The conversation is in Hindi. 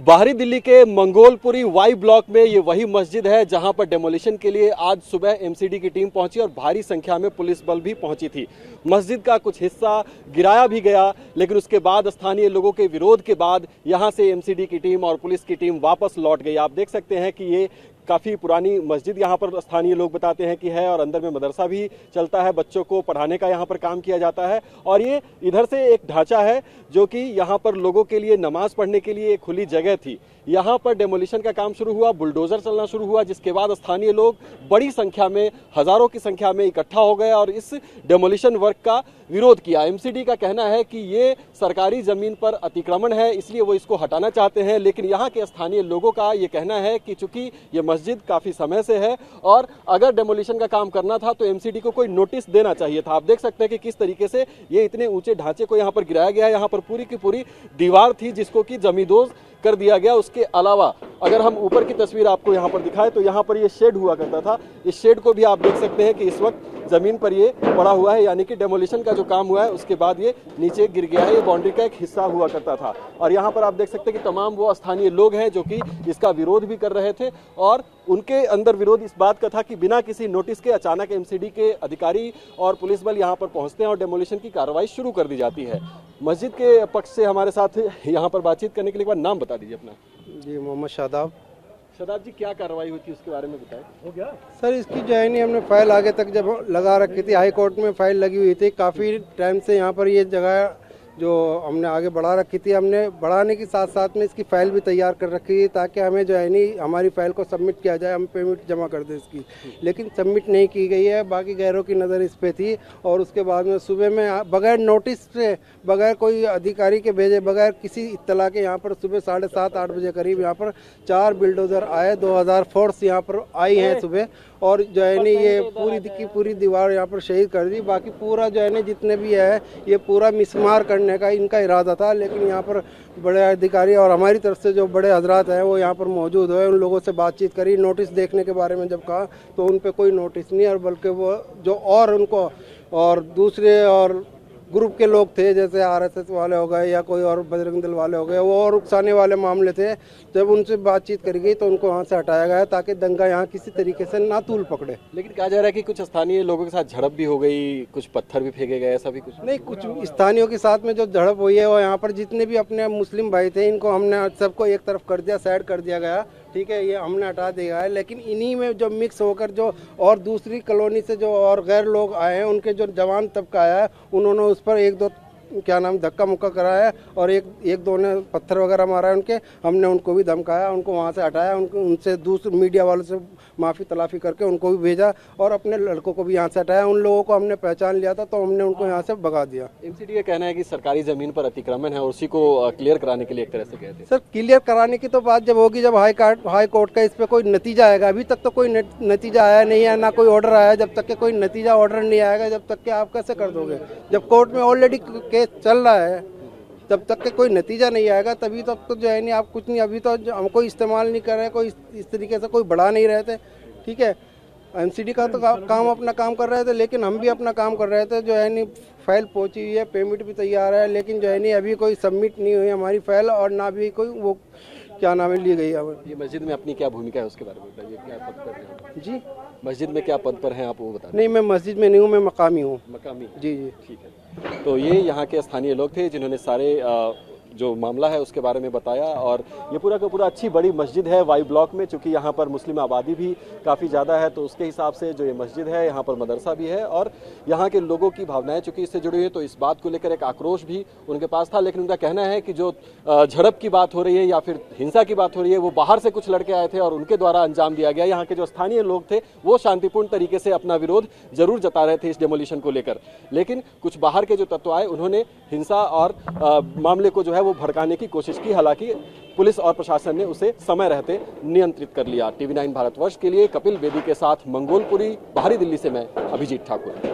बाहरी दिल्ली के मंगोलपुरी वाई ब्लॉक में ये वही मस्जिद है जहां पर डेमोलिशन के लिए आज सुबह एमसीडी की टीम पहुंची और भारी संख्या में पुलिस बल भी पहुंची थी। मस्जिद का कुछ हिस्सा गिराया भी गया, लेकिन उसके बाद स्थानीय लोगों के विरोध के बाद यहां से एमसीडी की टीम और पुलिस की टीम वापस लौट गई। आप देख सकते हैं कि ये काफ़ी पुरानी मस्जिद यहाँ पर स्थानीय लोग बताते हैं कि है और अंदर में मदरसा भी चलता है, बच्चों को पढ़ाने का यहाँ पर काम किया जाता है। और ये इधर से एक ढांचा है जो कि यहाँ पर लोगों के लिए नमाज पढ़ने के लिए एक खुली जगह थी। यहाँ पर डेमोलिशन का काम शुरू हुआ, बुलडोजर चलना शुरू हुआ, जिसके बाद स्थानीय लोग बड़ी संख्या में, हजारों की संख्या में इकट्ठा हो गए और इस डेमोलिशन वर्क का विरोध किया। एमसीडी का कहना है कि ये सरकारी जमीन पर अतिक्रमण है, इसलिए वो इसको हटाना चाहते हैं। लेकिन यहाँ के स्थानीय लोगों का ये कहना है कि चूंकि ये मस्जिद काफी समय से है और अगर डेमोलिशन का काम करना था तो एमसीडी को कोई नोटिस देना चाहिए था। आप देख सकते हैं कि किस तरीके से ये इतने ऊंचे ढांचे को यहाँ पर गिराया गया है। यहाँ पर पूरी की पूरी दीवार थी जिसको कि जमींदोज कर दिया गया। उसके अलावा अगर हम ऊपर की तस्वीर आपको यहाँ पर दिखाएं तो यहाँ पर ये शेड हुआ करता था। इस शेड को भी आप देख सकते हैं कि इस वक्त जमीन पर ये पड़ा हुआ है, यानी कि डेमोलिशन का जो काम हुआ है उसके बाद ये नीचे गिर गया है। ये बाउंड्री का एक हिस्सा हुआ करता था और यहाँ पर आप देख सकते हैं कि तमाम वो स्थानीय लोग हैं जो कि इसका विरोध भी कर रहे थे और उनके अंदर विरोध इस बात का था कि बिना किसी नोटिस के अचानक एमसीडी के अधिकारी और पुलिस बल यहाँ पर पहुंचते हैं और डेमोलिशन की कार्रवाई शुरू कर दी जाती है। मस्जिद के पक्ष से हमारे साथ यहाँ पर बातचीत करने के लिए एक बार नाम बता दीजिए अपना। जी, मोहम्मद शादाब। शादाब जी, क्या कार्रवाई हुई थी उसके बारे में बताएं। हो गया सर, इसकी जो है नहीं, हमने फाइल आगे तक जब लगा रखी थी, हाई कोर्ट में फाइल लगी हुई थी काफ़ी टाइम से। यहाँ पर ये जगह जो हमने आगे बढ़ा रखी थी, हमने बढ़ाने के साथ साथ में इसकी फ़ाइल भी तैयार कर रखी थी ताकि हमें जो है नहीं हमारी फ़ाइल को सबमिट किया जाए, हम पेमेंट जमा कर दें इसकी। लेकिन सबमिट नहीं की गई है, बाकी गैरों की नज़र इस पे थी। और उसके बाद में सुबह में बगैर नोटिस से, बगैर कोई अधिकारी के भेजे, बगैर किसी इत्तला के यहाँ पर सुबह 7:30-8 बजे करीब यहाँ पर 4 बिल्डोज़र आए, 2000 फोर्स यहाँ पर आई हैं सुबह और जो है नहीं ये पूरी की पूरी दीवार यहाँ पर शहीद कर दी। बाकी पूरा जो है नहीं जितने भी है ये पूरा मिसमार करने का इनका इरादा था। लेकिन यहाँ पर बड़े अधिकारी और हमारी तरफ से जो बड़े हजरात हैं वो यहाँ पर मौजूद हुए, उन लोगों से बातचीत करी। नोटिस देखने के बारे में जब कहा तो उन पर कोई नोटिस नहीं, और बल्कि वो जो और उनको और दूसरे और ग्रुप के लोग थे जैसे आरएसएस वाले हो गए या कोई और बजरंग दल वाले हो गए, वो और उकसाने वाले मामले थे। जब उनसे बातचीत करी गई तो उनको वहाँ से हटाया गया ताकि दंगा यहाँ किसी तरीके से ना तूल पकड़े। लेकिन कहा जा रहा है कि कुछ स्थानीय लोगों के साथ झड़प भी हो गई, कुछ पत्थर भी फेंके गए, ऐसा भी कुछ नहीं। कुछ स्थानीयों के साथ में जो झड़प हुई है वो यहाँ पर जितने भी अपने मुस्लिम भाई थे इनको हमने सबको एक तरफ कर दिया, साइड कर दिया गया, ठीक है, ये हमने हटा दिया है। लेकिन इन्हीं में जो मिक्स होकर जो और दूसरी कॉलोनी से जो और गैर लोग आए हैं, उनके जो जवान तबका आया है, उन्होंने उस पर 1-2 धक्का मुक्का कराया और एक दो ने पत्थर वगैरह मारा है उनके। हमने उनको भी धमकाया, उनको वहाँ से हटाया, उनसे दूसरे मीडिया वालों से माफ़ी तलाफ़ी करके उनको भी भेजा और अपने लड़कों को भी यहाँ से हटाया। उन लोगों को हमने पहचान लिया था तो हमने उनको यहाँ से भगा दिया। एमसीडी का कहना है कि सरकारी ज़मीन पर अतिक्रमण है और उसी को क्लियर कराने के लिए एक तरह से कहते हैं। सर, क्लियर कराने की तो बात जब होगी जब हाई कोर्ट का इस पर कोई नतीजा आएगा। अभी तक तो कोई नतीजा आया नहीं है, ना कोई ऑर्डर आया। जब तक के कोई नतीजा ऑर्डर नहीं आएगा जब तक के आप कैसे कर दोगे? जब कोर्ट में ऑलरेडी केस चल रहा है, जब तक के कोई नतीजा नहीं आएगा तभी तक तो जो है नहीं आप कुछ नहीं। अभी तो हम कोई इस्तेमाल नहीं कर रहे, कोई इस तरीके से कोई बढ़ा नहीं रहे थे, ठीक है। एमसीडी का तो काम अपना काम कर रहे थे, लेकिन हम भी अपना काम कर रहे थे। जो है नहीं फाइल पहुंची हुई है, पेमेंट भी तैयार है, लेकिन जो है नहीं अभी कोई सबमिट नहीं हुई हमारी फाइल और ना भी कोई वो क्या नाम है ली गई है। ये मस्जिद में अपनी क्या भूमिका है उसके बारे में बताइए, क्या पद पर हैं? जी, मस्जिद में क्या पद पर हैं आप, वो बताइए। नहीं, मैं मस्जिद में नहीं हूँ, मैं मकामी हूँ। मकामी? जी जी, ठीक है। तो ये यहाँ के स्थानीय लोग थे जिन्होंने सारे जो मामला है उसके बारे में बताया। और ये पूरा का पूरा अच्छी बड़ी मस्जिद है वाई ब्लॉक में, चूँकि यहाँ पर मुस्लिम आबादी भी काफ़ी ज़्यादा है तो उसके हिसाब से जो ये मस्जिद है यहाँ पर मदरसा भी है और यहाँ के लोगों की भावनाएं चूँकि इससे जुड़ी हुई है तो इस बात को लेकर एक आक्रोश भी उनके पास था। लेकिन उनका कहना है कि जो झड़प की बात हो रही है या फिर हिंसा की बात हो रही है वो बाहर से कुछ लड़के आए थे और उनके द्वारा अंजाम दिया गया। यहाँ के जो स्थानीय लोग थे वो शांतिपूर्ण तरीके से अपना विरोध जरूर जता रहे थे इस डेमोलिशन को लेकर, लेकिन कुछ बाहर के जो तत्व आए उन्होंने हिंसा और मामले को जो है वो भड़काने की कोशिश की। हालांकि पुलिस और प्रशासन ने उसे समय रहते नियंत्रित कर लिया। टीवी 9 भारतवर्ष के लिए कपिल बेदी के साथ मंगोलपुरी, बाहरी दिल्ली से मैं अभिजीत ठाकुर।